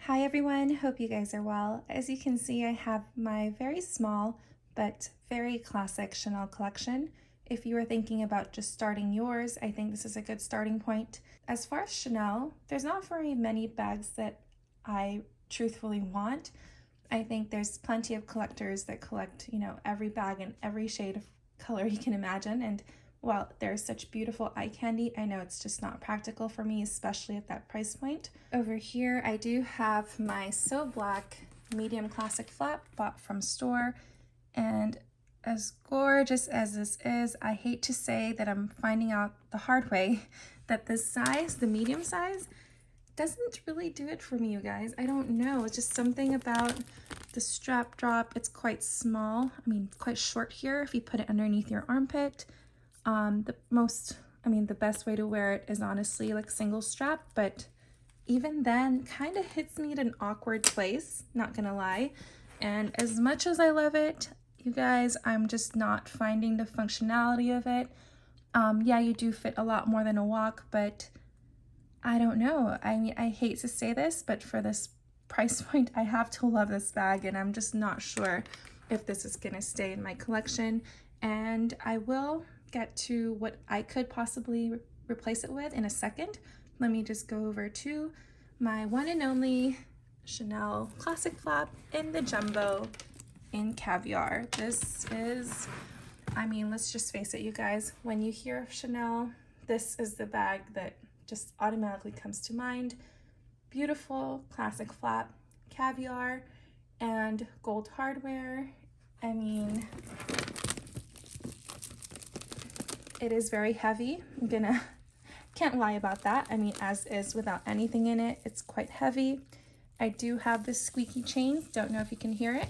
Hi everyone, hope you guys are well. As you can see, I have my very small but very classic Chanel collection. If you are thinking about just starting yours, I think this is a good starting point. As far as Chanel, there's not very many bags that I truthfully want. I think there's plenty of collectors that collect, every bag in every shade of color you can imagine. And while there's such beautiful eye candy, I know it's just not practical for me, especially at that price point. Over here, I do have my So Black medium classic flap bought from store. And as gorgeous as this is, I hate to say that I'm finding out the hard way that this size, the medium size, doesn't really do it for me, you guys. I don't know. It's just something about the strap drop. It's quite small. I mean, quite short here if you put it underneath your armpit. The best way to wear it is honestly like single strap, but even then kind of hits me at an awkward place, not gonna lie. And as much as I love it, you guys, I'm just not finding the functionality of it. Yeah, you do fit a lot more than a walk, but I don't know. I mean, I hate to say this, but for this price point, I have to love this bag, and I'm just not sure if this is gonna stay in my collection. And I will get to what I could possibly replace it with in a second. Let me just go over to my one and only Chanel classic flap in the jumbo in caviar. This is, let's just face it, you guys, when you hear of Chanel, this is the bag that just automatically comes to mind. Beautiful classic flap, caviar, and gold hardware. It is very heavy. Can't lie about that. As is without anything in it, it's quite heavy. I do have this squeaky chain. Don't know if you can hear it.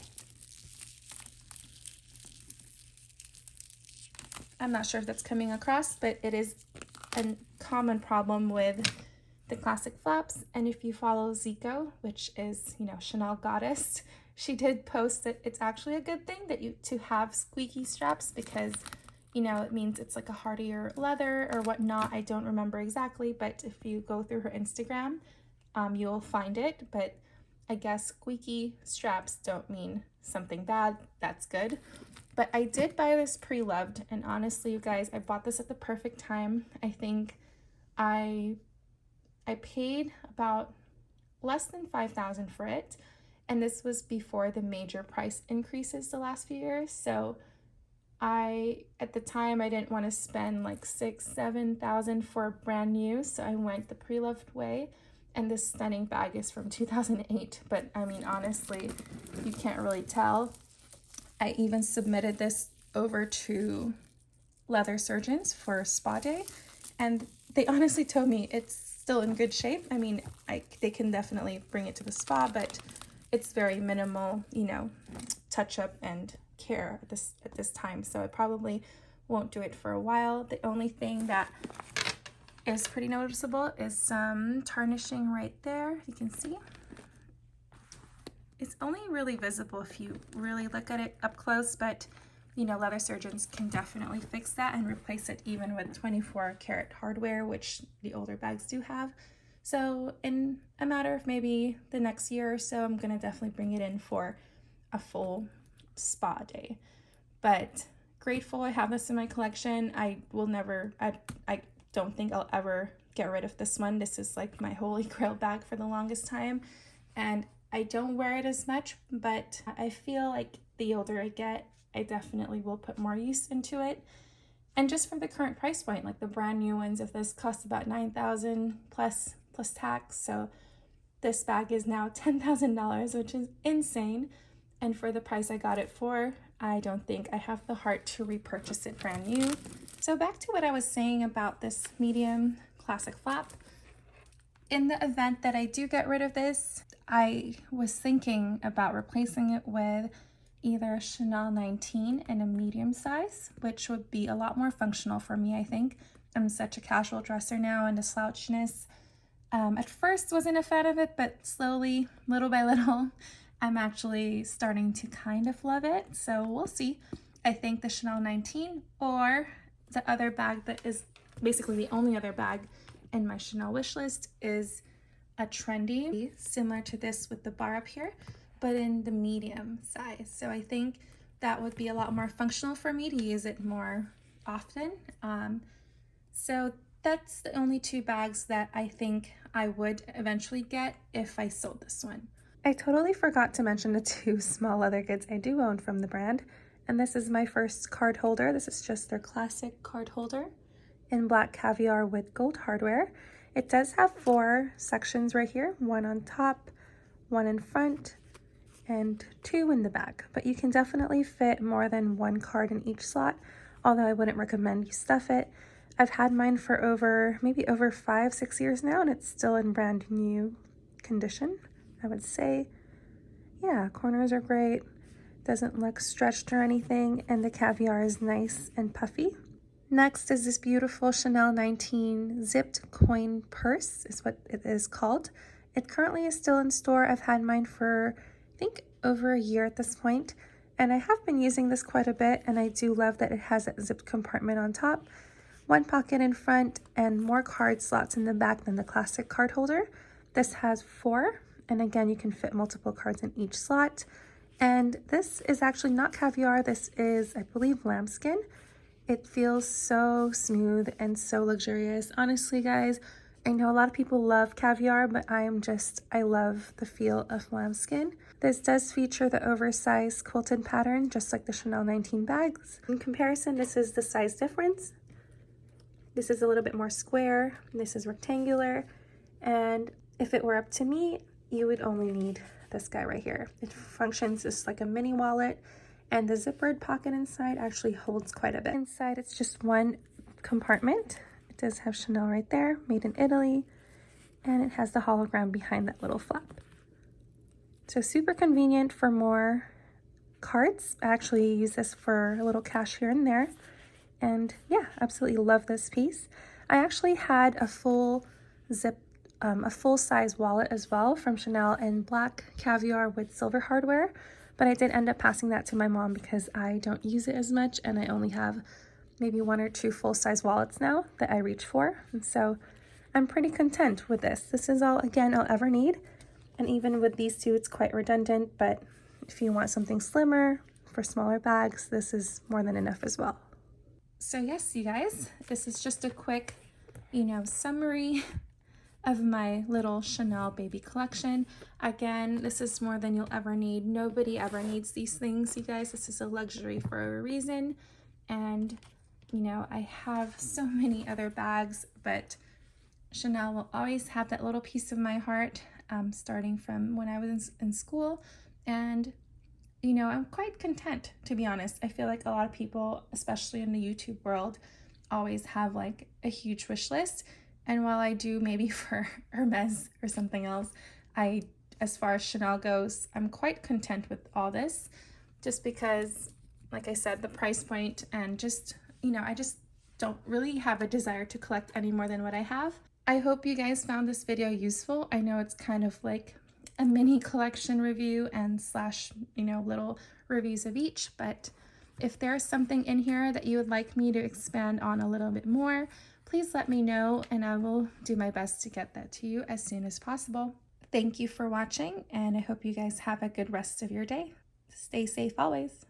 I'm not sure if that's coming across, but it is a common problem with the classic flaps. And if you follow Zico, which is, Chanel goddess, she did post that it's actually a good thing to have squeaky straps because it means it's like a hardier leather or whatnot. I don't remember exactly, but if you go through her Instagram, you'll find it. But I guess squeaky straps don't mean something bad. That's good. But I did buy this pre-loved, and honestly, you guys, I bought this at the perfect time. I think I paid about less than $5,000 for it, and this was before the major price increases the last few years. So at the time, I didn't want to spend like $6,000-7,000 for brand new, so I went the pre-loved way. And this stunning bag is from 2008, but honestly, you can't really tell. I even submitted this over to leather surgeons for spa day, and they honestly told me it's still in good shape. They can definitely bring it to the spa, but it's very minimal, touch up and care at this time, so I probably won't do it for a while. The only thing that is pretty noticeable is some tarnishing right there. You can see it's only really visible if you really look at it up close, but leather surgeons can definitely fix that and replace it even with 24 karat hardware, which the older bags do have. So in a matter of maybe the next year or so, I'm gonna definitely bring it in for a full spa day. But grateful I have this in my collection. I don't think I'll ever get rid of this one. This is like my holy grail bag for the longest time, and I don't wear it as much, but I feel like the older I get, I definitely will put more use into it. And just for the current price point, like the brand new ones of this cost about $9,000 plus tax. So this bag is now $10,000, which is insane. And for the price I got it for, I don't think I have the heart to repurchase it brand new. So back to what I was saying about this medium classic flap. In the event that I do get rid of this, I was thinking about replacing it with either a Chanel 19 in a medium size, which would be a lot more functional for me, I think. I'm such a casual dresser now, and the slouchiness. At first wasn't a fan of it, but slowly, little by little, I'm actually starting to kind of love it. So we'll see. I think the Chanel 19 or the other bag that is basically the only other bag in my Chanel wish list is a Trendy, similar to this with the bar up here, but in the medium size. So I think that would be a lot more functional for me to use it more often. So that's the only two bags that I think I would eventually get if I sold this one. I totally forgot to mention the two small leather goods I do own from the brand. And this is my first card holder. This is just their classic card holder in black caviar with gold hardware. It does have 4 sections right here, one on top, one in front, and 2 in the back. But you can definitely fit more than 1 card in each slot, although I wouldn't recommend you stuff it. I've had mine for maybe over 5-6 years now, and it's still in brand new condition, I would say. Yeah, corners are great, doesn't look stretched or anything, and the caviar is nice and puffy. Next is this beautiful Chanel 19 zipped coin purse, is what it is called. It currently is still in store. I've had mine for, I think, over a year at this point, and I have been using this quite a bit, and I do love that it has that zipped compartment on top, 1 pocket in front, and more card slots in the back than the classic card holder. This has 4, and again, you can fit multiple cards in each slot. And this is actually not caviar. This is, I believe, lambskin. It feels so smooth and so luxurious. Honestly, guys, I know a lot of people love caviar, but I love the feel of lambskin. This does feature the oversized quilted pattern, just like the Chanel 19 bags. In comparison, this is the size difference. This is a little bit more square, this is rectangular, and if it were up to me, you would only need this guy right here. It functions just like a mini wallet, and the zippered pocket inside actually holds quite a bit. Inside, it's just 1 compartment. It does have Chanel right there, made in Italy, and it has the hologram behind that little flap. So super convenient for more cards. I actually use this for a little cash here and there. And yeah, absolutely love this piece. I actually had a full size wallet as well from Chanel in black caviar with silver hardware, but I did end up passing that to my mom because I don't use it as much, and I only have maybe 1 or 2 full-size wallets now that I reach for. And so I'm pretty content with this. This is all, again, I'll ever need. And even with these two, it's quite redundant, but if you want something slimmer for smaller bags, this is more than enough as well. So yes, you guys, this is just a quick, summary of my little Chanel baby collection. Again, this is more than you'll ever need. Nobody ever needs these things, you guys. This is a luxury for a reason. And, I have so many other bags, but Chanel will always have that little piece of my heart, starting from when I was in school. And I'm quite content, to be honest. I feel like a lot of people, especially in the YouTube world, always have like a huge wish list. And while I do maybe for Hermes or something else, as far as Chanel goes, I'm quite content with all this, just because, like I said, the price point and just, I just don't really have a desire to collect any more than what I have. I hope you guys found this video useful. I know it's kind of like a mini collection review and slash, little reviews of each, but if there's something in here that you would like me to expand on a little bit more, please let me know and I will do my best to get that to you as soon as possible. Thank you for watching, and I hope you guys have a good rest of your day. Stay safe always.